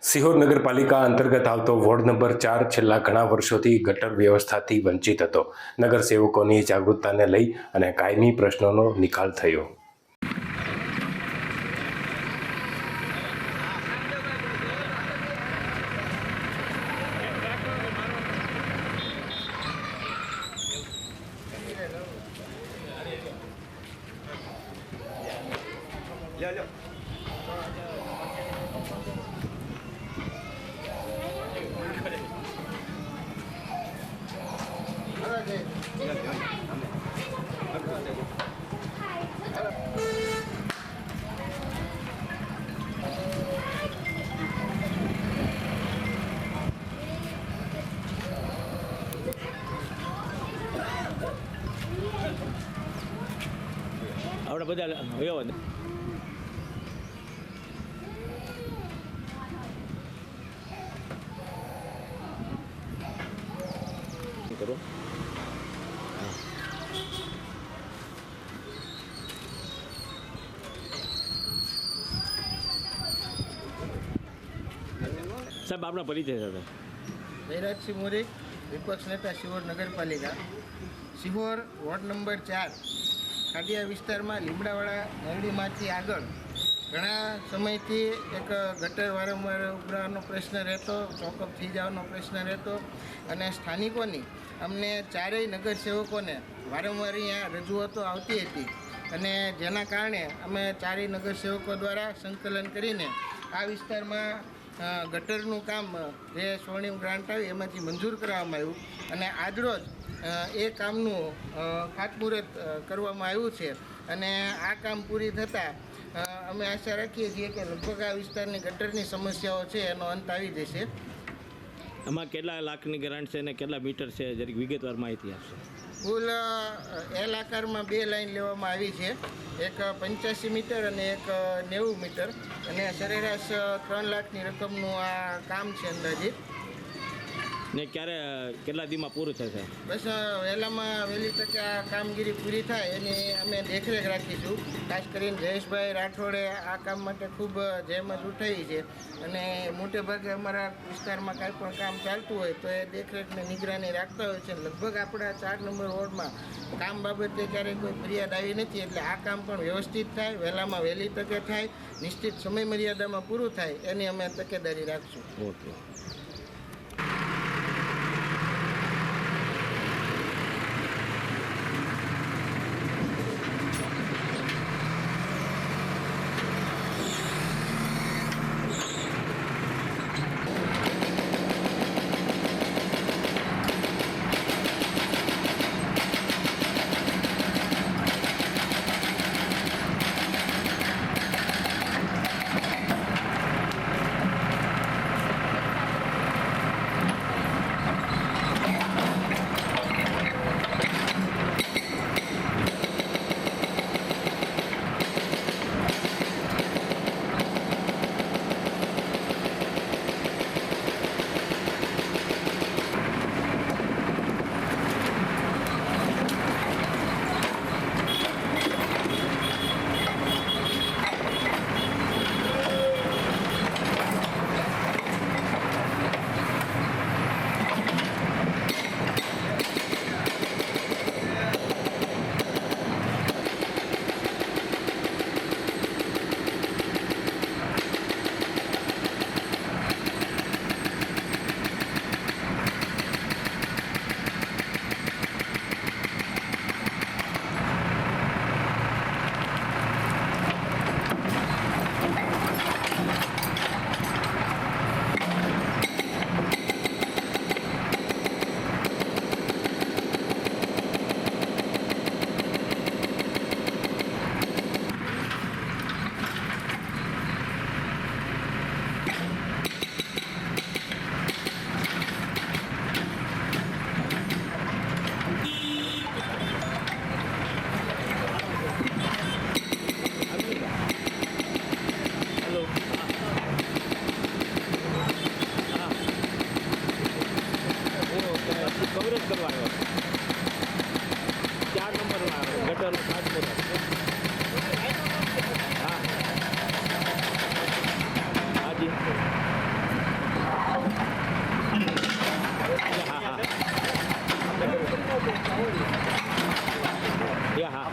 સિહોર નગરપાલિકા અંતર્ગત આવતો વોર્ડ નંબર 4 છેલ્લા ઘણા વર્ષોથી ગટર વ્યવસ્થાથી વંચિત હતો. નગરસેવકોની જાગૃતતાને લઈ અને કાયમી પ્રશ્નોનો નિકાલ થયો. આપણે બધા વયો ને કરો સાહેબ આપણા પરિચય સાથે જયરાજસિંહ મોરી, વિપક્ષ નેતા સિહોર નગરપાલિકા. સિહોર વોર્ડ નંબર 4 ખાડિયા વિસ્તારમાં લીમડાવાળા નરડીમાંથી આગળ ઘણા સમયથી એક ગટર વારંવાર ઉભરાવાનો પ્રશ્ન રહેતો, ચોકઅપ થઈ જવાનો પ્રશ્ન રહેતો અને સ્થાનિકોની અમને ચારેય નગરસેવકોને વારંવાર અહીંયા રજૂઆતો આવતી હતી અને જેના કારણે અમે ચારેય નગરસેવકો દ્વારા સંકલન કરીને આ વિસ્તારમાં ગટરનું કામ જે સ્વર્ણિમ ગ્રાન્ટ આવી એમાંથી મંજૂર કરવામાં આવ્યું અને આજરોજ એ કામનું ખાતમુહૂર્ત કરવામાં આવ્યું છે અને આ કામ પૂરી થતાં અમે આશા રાખીએ છીએ કે લગભગ આ વિસ્તારની ગટરની સમસ્યાઓ છે એનો અંત આવી જશે. આમાં કેટલા લાખની ગ્રાન્ટ છે અને કેટલા મીટર છે જરીક વિગતવાર માહિતી આપશો. કુલ એલ આકારમાં 2 લાઈન લેવામાં આવી છે, એક 85 મીટર અને એક 90 મીટર અને સરેરાશ 3 લાખની રકમનું આ કામ છે અંદાજિત. ને ક્યારે કેટલા દીમાં પૂરું થશે? બસ વહેલી તકે આ કામગીરી પૂરી થાય એની અમે દેખરેખ રાખીશું. ખાસ કરીને જયેશભાઈ રાઠોડે આ કામ માટે ખૂબ જહેમત ઉઠાવી છે અને મોટે ભાગે અમારા વિસ્તારમાં કાંઈ પણ કામ ચાલતું હોય તો એ દેખરેખને નિગરાની રાખતા હોય છે. લગભગ આપણા 4 નંબર વોર્ડમાં કામ બાબતે ક્યારેય કોઈ ફરિયાદ આવી નથી, એટલે આ કામ પણ વ્યવસ્થિત થાય, વહેલી તકે થાય, નિશ્ચિત સમય મર્યાદામાં પૂરું થાય એની અમે તકેદારી રાખશું. ઓકે. હા હા